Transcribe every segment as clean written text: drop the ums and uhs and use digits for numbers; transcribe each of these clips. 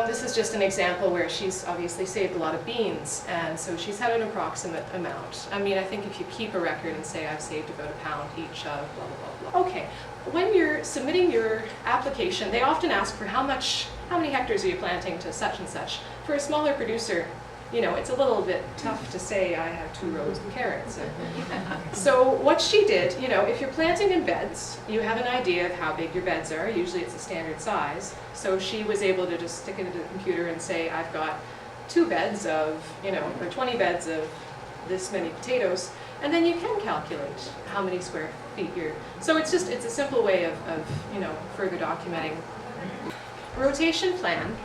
This is just an example where she's obviously saved a lot of beans, and so she's had an approximate amount. I mean, I think if you keep a record and say I've saved about a pound each of blah, blah, blah, blah. Okay, when you're submitting your application, they often ask for how many hectares are you planting to such and such. For a smaller producer, you know, it's a little bit tough to say I have 2 rows of carrots. So what she did, you know, if you're planting in beds, you have an idea of how big your beds are. Usually it's a standard size. So she was able to just stick it into the computer and say, I've got 2 beds of, you know, or 20 beds of this many potatoes. And then you can calculate how many square feet you're. So it's just, it's a simple way of you know, further documenting. Rotation plan.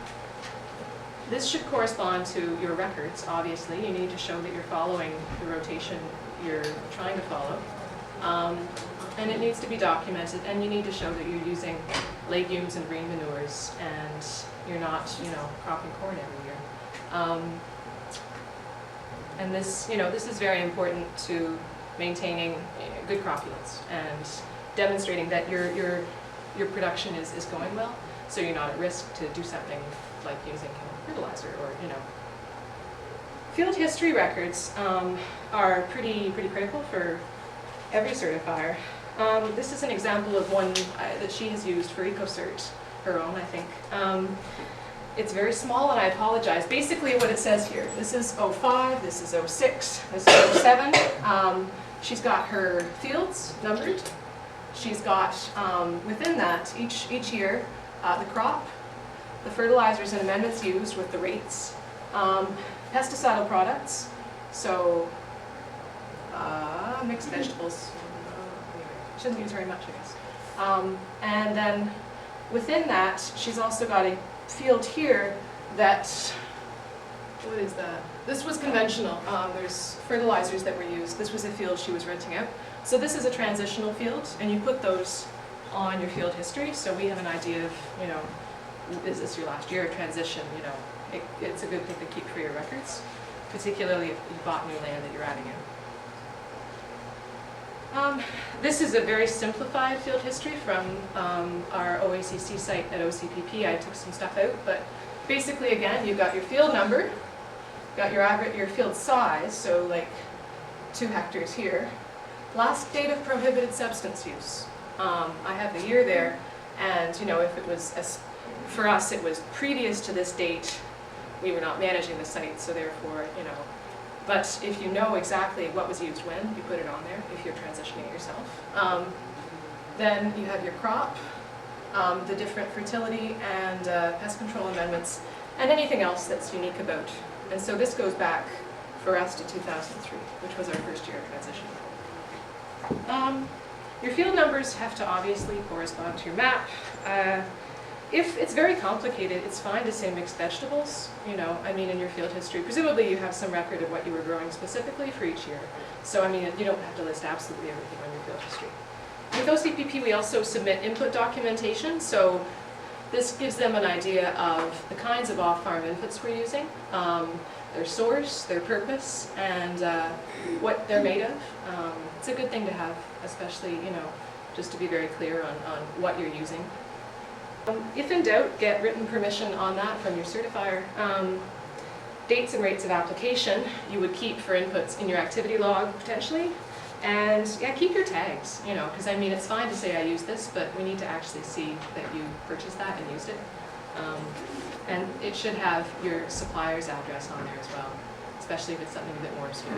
This should correspond to your records, obviously. You need to show that you're following the rotation you're trying to follow. And it needs to be documented, and you need to show that you're using legumes and green manures, and you're not, you know, cropping corn every year. And this, you know, this is very important to maintaining good crop yields and demonstrating that your production is going well, so you're not at risk to do something like using fertilizer or, you know. Field history records are pretty critical for every certifier. This is an example of one that she has used for EcoCert, her own, I think. It's very small, and I apologize. Basically what it says here, this is 05, this is 06, this is 07. She's got her fields numbered. She's got, within that, each year, the crop, the fertilizers and amendments used with the rates, pesticidal products, so mixed vegetables, shouldn't use very much, I guess. And then within that, she's also got a field here that, what is that? This was conventional. There's fertilizers that were used. This was a field she was renting out. So this is a transitional field, and you put those on your field history, so we have an idea of, you know, is this your last year of transition? You know, it's a good thing to keep for your records, particularly if you bought new land that you're adding in. This is a very simplified field history from our OACC site at OCPP. I took some stuff out, but basically, again, you've got your field number, got your field size, so like 2 hectares here. Last date of prohibited substance use. I have the year there, and you know, if it was for us, it was previous to this date. We were not managing the site, so therefore, you know. But if you know exactly what was used when, you put it on there if you're transitioning it yourself. Then you have your crop, the different fertility and pest control amendments, and anything else that's unique about. And so this goes back for us to 2003, which was our first year of transition. Your field numbers have to obviously correspond to your map. If it's very complicated, it's fine to say mixed vegetables, you know, I mean in your field history. Presumably you have some record of what you were growing specifically for each year. So I mean, you don't have to list absolutely everything on your field history. With OCPP we also submit input documentation, so this gives them an idea of the kinds of off-farm inputs we're using, their source, their purpose, and what they're made of. It's a good thing to have, especially, you know, just to be very clear on what you're using. If in doubt, get written permission on that from your certifier. Dates and rates of application you would keep for inputs in your activity log, potentially. And yeah, keep your tags, you know, because I mean, it's fine to say I use this, but we need to actually see that you purchased that and used it. And it should have your supplier's address on there as well, especially if it's something a bit more obscure.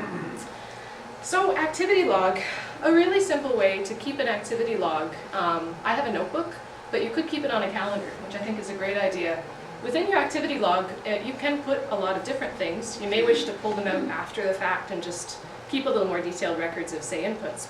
So activity log, a really simple way to keep an activity log. I have a notebook, but you could keep it on a calendar, which I think is a great idea. Within your activity log, you can put a lot of different things. You may wish to pull them out after the fact and just keep a little more detailed records of, say, inputs.